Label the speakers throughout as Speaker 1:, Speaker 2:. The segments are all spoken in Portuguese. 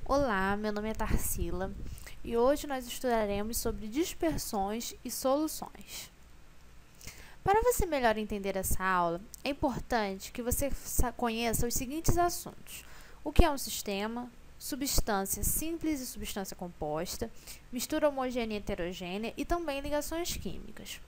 Speaker 1: Olá, meu nome é Tarsila e hoje nós estudaremos sobre dispersões e soluções. Para você melhor entender essa aula, é importante que você conheça os seguintes assuntos: o que é um sistema, substância simples e substância composta, mistura homogênea e heterogênea e também ligações químicas.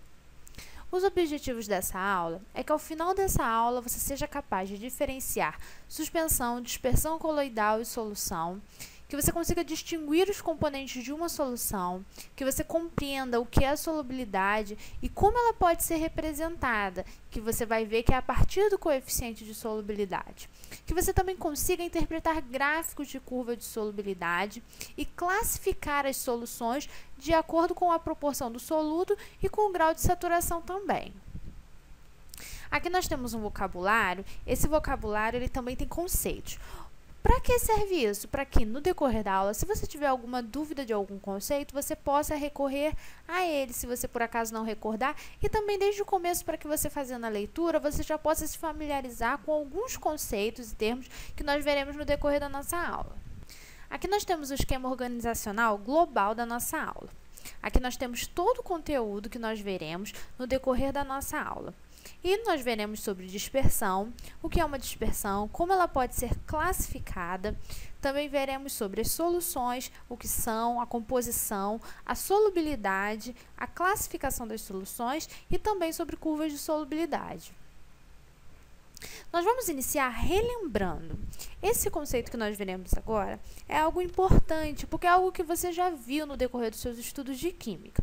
Speaker 1: Os objetivos dessa aula é que ao final dessa aula você seja capaz de diferenciar suspensão, dispersão coloidal e solução, que você consiga distinguir os componentes de uma solução, que você compreenda o que é a solubilidade e como ela pode ser representada, que você vai ver que é a partir do coeficiente de solubilidade. Que você também consiga interpretar gráficos de curva de solubilidade e classificar as soluções de acordo com a proporção do soluto e com o grau de saturação também. Aqui nós temos um vocabulário. Esse vocabulário ele também tem conceitos. Para que serve isso? Para que no decorrer da aula, se você tiver alguma dúvida de algum conceito, você possa recorrer a ele, se você por acaso não recordar, e também desde o começo, para que você fazendo a leitura, você já possa se familiarizar com alguns conceitos e termos que nós veremos no decorrer da nossa aula. Aqui nós temos o esquema organizacional global da nossa aula. Aqui nós temos todo o conteúdo que nós veremos no decorrer da nossa aula. E nós veremos sobre dispersão, o que é uma dispersão, como ela pode ser classificada. Também veremos sobre as soluções, o que são, a composição, a solubilidade, a classificação das soluções e também sobre curvas de solubilidade. Nós vamos iniciar relembrando. Esse conceito que nós veremos agora é algo importante, porque é algo que você já viu no decorrer dos seus estudos de química.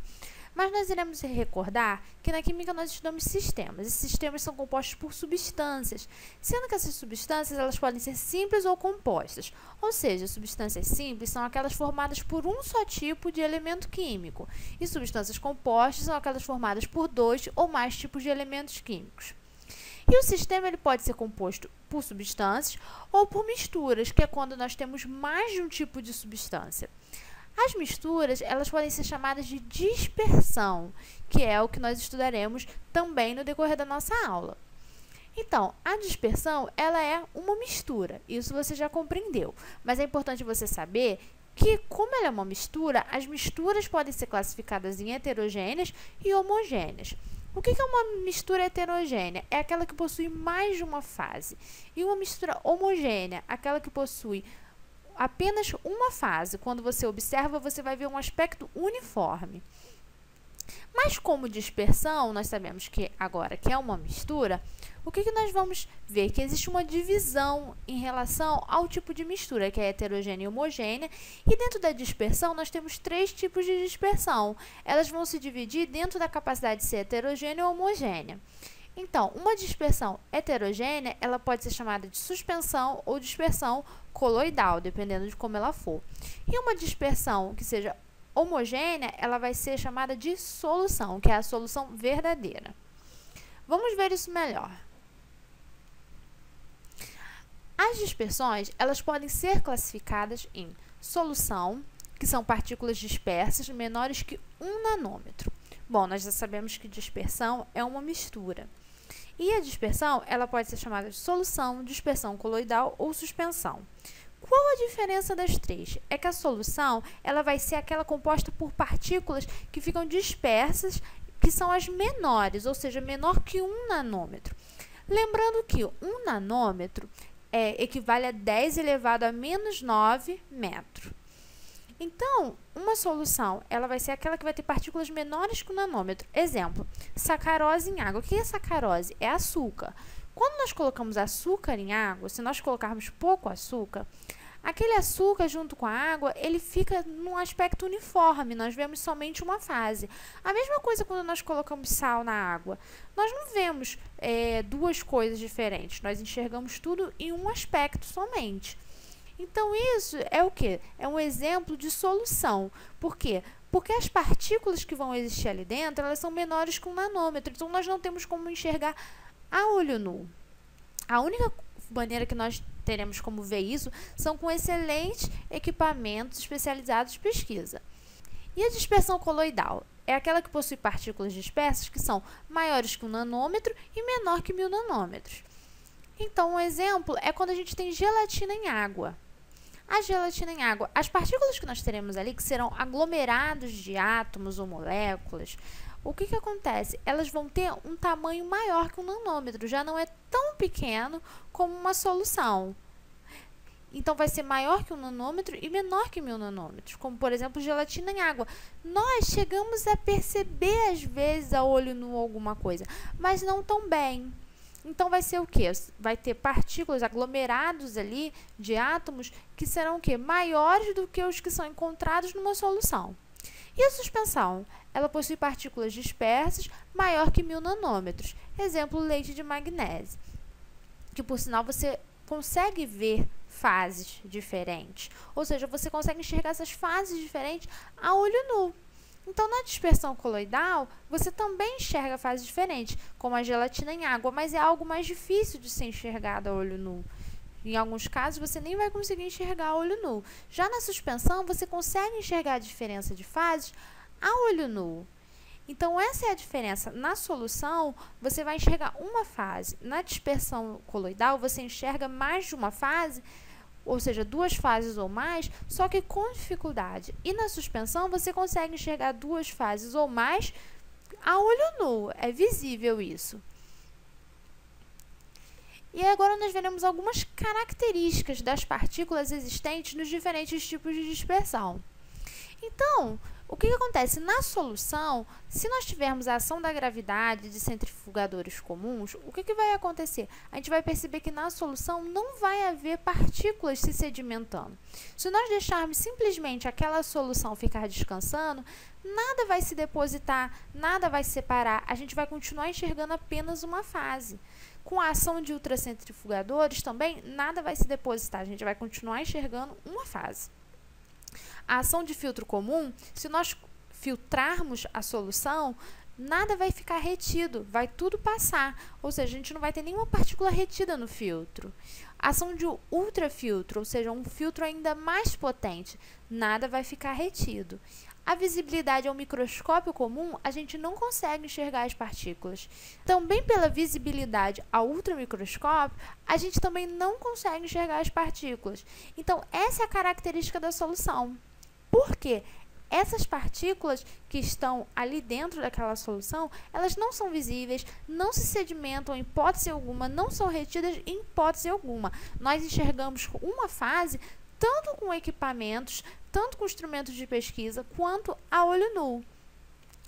Speaker 1: Mas nós iremos recordar que na química nós estudamos sistemas. Esses sistemas são compostos por substâncias, sendo que essas substâncias elas podem ser simples ou compostas. Ou seja, substâncias simples são aquelas formadas por um só tipo de elemento químico, e substâncias compostas são aquelas formadas por dois ou mais tipos de elementos químicos. E o sistema ele pode ser composto por substâncias ou por misturas, que é quando nós temos mais de um tipo de substância. As misturas, elas podem ser chamadas de dispersão, que é o que nós estudaremos também no decorrer da nossa aula. Então, a dispersão, ela é uma mistura, isso você já compreendeu, mas é importante você saber que, como ela é uma mistura, as misturas podem ser classificadas em heterogêneas e homogêneas. O que é uma mistura heterogênea? É aquela que possui mais de uma fase. E uma mistura homogênea, aquela que possui apenas uma fase. Quando você observa, você vai ver um aspecto uniforme. Mas como dispersão, nós sabemos que agora que é uma mistura, o que nós vamos ver? Que existe uma divisão em relação ao tipo de mistura, que é heterogênea e homogênea, e dentro da dispersão nós temos três tipos de dispersão. Elas vão se dividir dentro da capacidade de ser heterogênea ou homogênea. Então, uma dispersão heterogênea, ela pode ser chamada de suspensão ou dispersão coloidal, dependendo de como ela for. E uma dispersão que seja homogênea, ela vai ser chamada de solução, que é a solução verdadeira. Vamos ver isso melhor. As dispersões, elas podem ser classificadas em solução, que são partículas dispersas menores que 1 nanômetro. Bom, nós já sabemos que dispersão é uma mistura. E a dispersão, ela pode ser chamada de solução, dispersão coloidal ou suspensão. Qual a diferença das três? É que a solução, ela vai ser aquela composta por partículas que ficam dispersas, que são as menores, ou seja, menor que 1 nanômetro. Lembrando que 1 nanômetro equivale a 10 elevado a menos 9 metros. Então, uma solução, ela vai ser aquela que vai ter partículas menores que 1 nanômetro. Exemplo, sacarose em água. O que é sacarose? É açúcar. Quando nós colocamos açúcar em água, se nós colocarmos pouco açúcar, aquele açúcar junto com a água, ele fica num aspecto uniforme, nós vemos somente uma fase. A mesma coisa quando nós colocamos sal na água. Nós não vemos duas coisas diferentes, nós enxergamos tudo em um aspecto somente. Então, isso é o quê? É um exemplo de solução. Por quê? Porque as partículas que vão existir ali dentro, elas são menores que 1 nanômetro. Então, nós não temos como enxergar a olho nu. A única maneira que nós teremos como ver isso são com excelentes equipamentos especializados de pesquisa. E a dispersão coloidal? É aquela que possui partículas dispersas que são maiores que 1 nanômetro e menor que 1000 nanômetros. Então, um exemplo é quando a gente tem gelatina em água. A gelatina em água, as partículas que nós teremos ali, que serão aglomerados de átomos ou moléculas, o que acontece? Elas vão ter um tamanho maior que um nanômetro, já não é tão pequeno como uma solução. Então, vai ser maior que um nanômetro e menor que 1000 nanômetros, como, por exemplo, gelatina em água. Nós chegamos a perceber, às vezes, a olho nu alguma coisa, mas não tão bem. Então, vai ser o quê? Vai ter partículas aglomerados ali de átomos que serão o quê? Maiores do que os que são encontrados numa solução. E a suspensão? Ela possui partículas dispersas maior que 1000 nanômetros. Exemplo, leite de magnésio, que, por sinal, você consegue ver fases diferentes. Ou seja, você consegue enxergar essas fases diferentes a olho nu. Então, na dispersão coloidal, você também enxerga fases diferentes, como a gelatina em água, mas é algo mais difícil de ser enxergado a olho nu. Em alguns casos, você nem vai conseguir enxergar a olho nu. Já na suspensão, você consegue enxergar a diferença de fases a olho nu. Então, essa é a diferença. Na solução, você vai enxergar uma fase. Na dispersão coloidal, você enxerga mais de uma fase, ou seja, 2 fases ou mais, só que com dificuldade. E na suspensão, você consegue enxergar 2 fases ou mais a olho nu. É visível isso. E agora nós veremos algumas características das partículas existentes nos diferentes tipos de dispersão. Então, o que acontece? Na solução, se nós tivermos a ação da gravidade de centrifugadores comuns, o que vai acontecer? A gente vai perceber que na solução não vai haver partículas se sedimentando. Se nós deixarmos simplesmente aquela solução ficar descansando, nada vai se depositar, nada vai se separar, a gente vai continuar enxergando apenas uma fase. Com a ação de ultracentrifugadores também, nada vai se depositar, a gente vai continuar enxergando uma fase. A ação de filtro comum, se nós filtrarmos a solução, nada vai ficar retido, vai tudo passar, ou seja, a gente não vai ter nenhuma partícula retida no filtro. A ação de ultrafiltro, ou seja, um filtro ainda mais potente, nada vai ficar retido. A visibilidade ao microscópio comum, a gente não consegue enxergar as partículas. Também pela visibilidade ao ultramicroscópio, a gente também não consegue enxergar as partículas. Então, essa é a característica da solução. Por quê? Essas partículas que estão ali dentro daquela solução, elas não são visíveis, não se sedimentam em hipótese alguma, não são retidas em hipótese alguma. Nós enxergamos uma fase tanto com equipamentos, tanto com instrumentos de pesquisa, quanto a olho nu.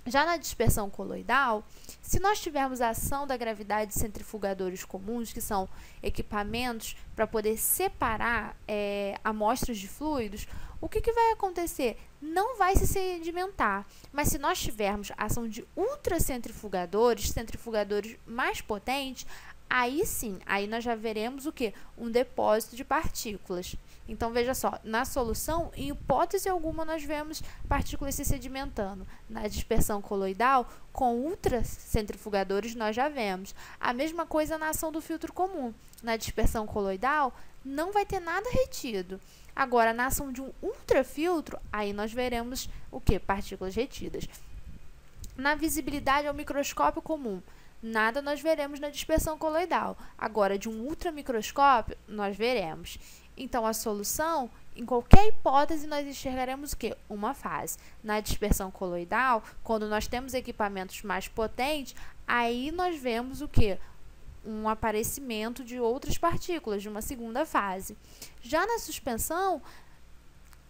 Speaker 1: Já na dispersão coloidal, se nós tivermos a ação da gravidade de centrifugadores comuns, que são equipamentos para poder separar amostras de fluidos, o que vai acontecer? Não vai se sedimentar, mas se nós tivermos a ação de ultracentrifugadores, centrifugadores mais potentes, aí sim, aí nós já veremos o quê? Um depósito de partículas. Então, veja só, na solução, em hipótese alguma, nós vemos partículas se sedimentando. Na dispersão coloidal, com ultracentrifugadores, nós já vemos. A mesma coisa na ação do filtro comum. Na dispersão coloidal, não vai ter nada retido. Agora, na ação de um ultrafiltro, aí nós veremos o quê? Partículas retidas. Na visibilidade ao microscópio comum, nada nós veremos na dispersão coloidal. Agora, de um ultramicroscópio, nós veremos. Então, a solução, em qualquer hipótese, nós enxergaremos o quê? Uma fase. Na dispersão coloidal, quando nós temos equipamentos mais potentes, aí nós vemos o quê? Um aparecimento de outras partículas, de uma segunda fase. Já na suspensão,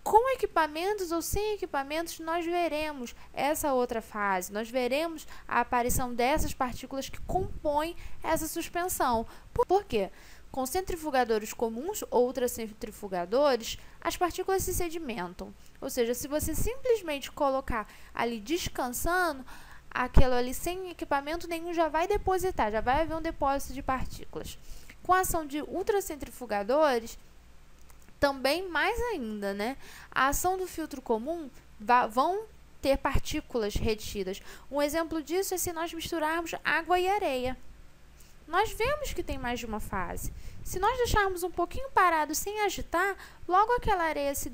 Speaker 1: com equipamentos ou sem equipamentos, nós veremos essa outra fase, nós veremos a aparição dessas partículas que compõem essa suspensão. Por quê? Com centrifugadores comuns ou ultracentrifugadores, as partículas se sedimentam. Ou seja, se você simplesmente colocar ali descansando, aquilo ali sem equipamento nenhum já vai depositar, já vai haver um depósito de partículas. Com a ação de ultracentrifugadores, também mais ainda, né? A ação do filtro comum vão ter partículas retidas. Um exemplo disso é se nós misturarmos água e areia. Nós vemos que tem mais de uma fase. Se nós deixarmos um pouquinho parado sem agitar, logo aquela areia se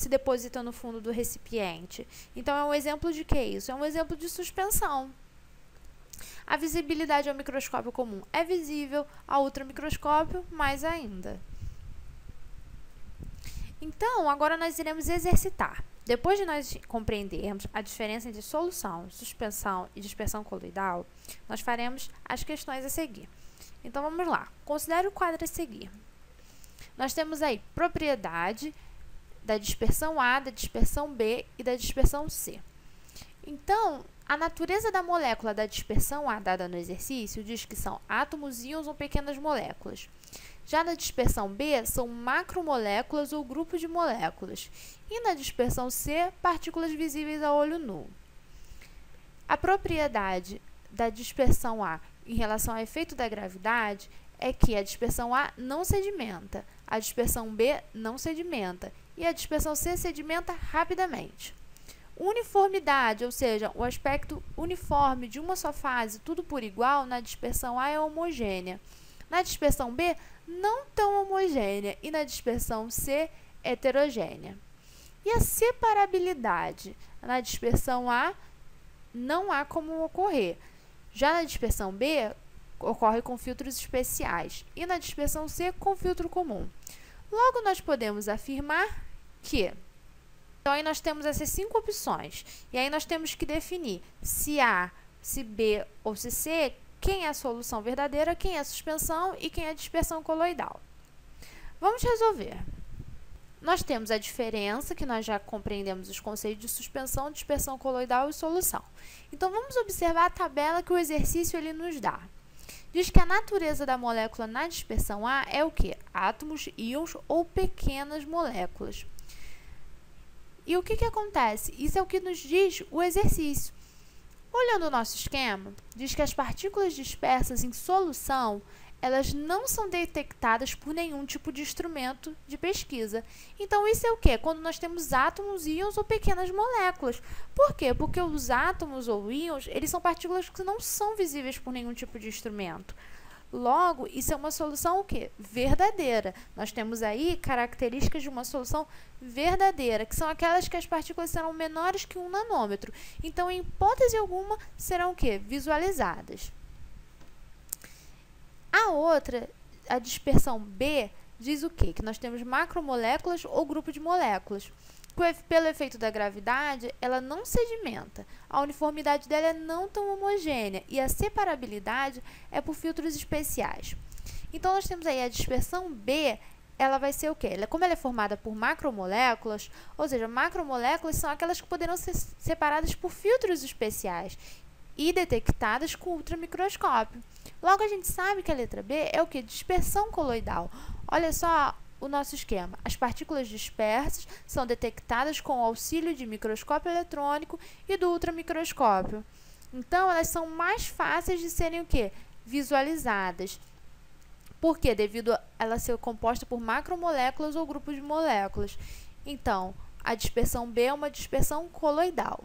Speaker 1: deposita no fundo do recipiente. Então, é um exemplo de que isso? É um exemplo de suspensão. A visibilidade ao microscópio comum é visível, ao ultramicroscópio mais ainda. Então, agora nós iremos exercitar. Depois de nós compreendermos a diferença entre solução, suspensão e dispersão coloidal, nós faremos as questões a seguir. Então, vamos lá. Considere o quadro a seguir. Nós temos aí propriedade da dispersão A, da dispersão B e da dispersão C. Então, a natureza da molécula da dispersão A dada no exercício diz que são átomos, íons ou pequenas moléculas. Já na dispersão B, são macromoléculas ou grupos de moléculas. E na dispersão C, partículas visíveis a olho nu. A propriedade da dispersão A em relação ao efeito da gravidade é que a dispersão A não sedimenta, a dispersão B não sedimenta e a dispersão C sedimenta rapidamente. Uniformidade, ou seja, o aspecto uniforme de uma só fase, tudo por igual, na dispersão A é homogênea. Na dispersão B, não tão homogênea e na dispersão C, heterogênea. E a separabilidade? Na dispersão A, não há como ocorrer. Já na dispersão B, ocorre com filtros especiais. E na dispersão C, com filtro comum. Logo, nós podemos afirmar que... Então, aí nós temos essas 5 opções. E aí nós temos que definir se A, se B ou se C, quem é a solução verdadeira, quem é a suspensão e quem é a dispersão coloidal. Vamos resolver. Nós temos a diferença, que nós já compreendemos os conceitos de suspensão, dispersão coloidal e solução. Então, vamos observar a tabela que o exercício ele nos dá. Diz que a natureza da molécula na dispersão A é o quê? Átomos, íons ou pequenas moléculas. E o que acontece? Isso é o que nos diz o exercício. Olhando o nosso esquema, diz que as partículas dispersas em solução, elas não são detectadas por nenhum tipo de instrumento de pesquisa. Então, isso é o quê? Quando nós temos átomos, íons ou pequenas moléculas. Por quê? Porque os átomos ou íons, eles são partículas que não são visíveis por nenhum tipo de instrumento. Logo, isso é uma solução o quê? Verdadeira. Nós temos aí características de uma solução verdadeira, que são aquelas que as partículas serão menores que 1 nanômetro. Então, em hipótese alguma, serão o quê? Visualizadas. A outra, a dispersão B, diz o quê? Que nós temos macromoléculas ou grupo de moléculas. Pelo efeito da gravidade, ela não sedimenta. A uniformidade dela é não tão homogênea e a separabilidade é por filtros especiais. Então, nós temos aí a dispersão B, ela vai ser o quê? Como ela é formada por macromoléculas, ou seja, macromoléculas são aquelas que poderão ser separadas por filtros especiais e detectadas com ultramicroscópio. Logo, a gente sabe que a letra B é o quê? Dispersão coloidal. Olha só o nosso esquema. As partículas dispersas são detectadas com o auxílio de microscópio eletrônico e do ultramicroscópio. Então, elas são mais fáceis de serem o quê? Visualizadas. Por quê? Devido a ela ser composta por macromoléculas ou grupos de moléculas. Então, a dispersão B é uma dispersão coloidal.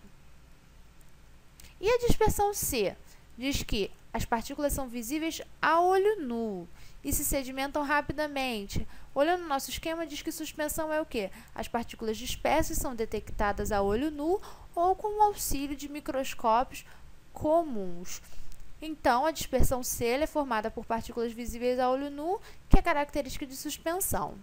Speaker 1: E a dispersão C? Diz que as partículas são visíveis a olho nu e se sedimentam rapidamente. Olhando o nosso esquema, diz que suspensão é o quê? As partículas dispersas são detectadas a olho nu ou com o auxílio de microscópios comuns. Então, a dispersão C é formada por partículas visíveis a olho nu, que é característica de suspensão.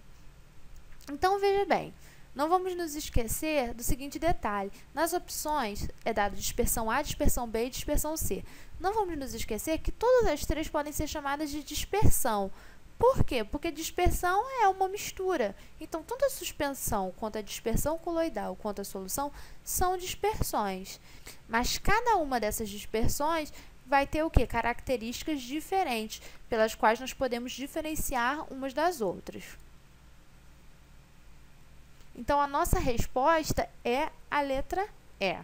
Speaker 1: Então, veja bem, não vamos nos esquecer do seguinte detalhe. Nas opções é dado dispersão A, dispersão B e dispersão C. Não vamos nos esquecer que todas as três podem ser chamadas de dispersão. Por quê? Porque dispersão é uma mistura. Então, tanto a suspensão quanto a dispersão coloidal quanto a solução são dispersões. Mas cada uma dessas dispersões vai ter o quê? Características diferentes, pelas quais nós podemos diferenciar umas das outras. Então, a nossa resposta é a letra E.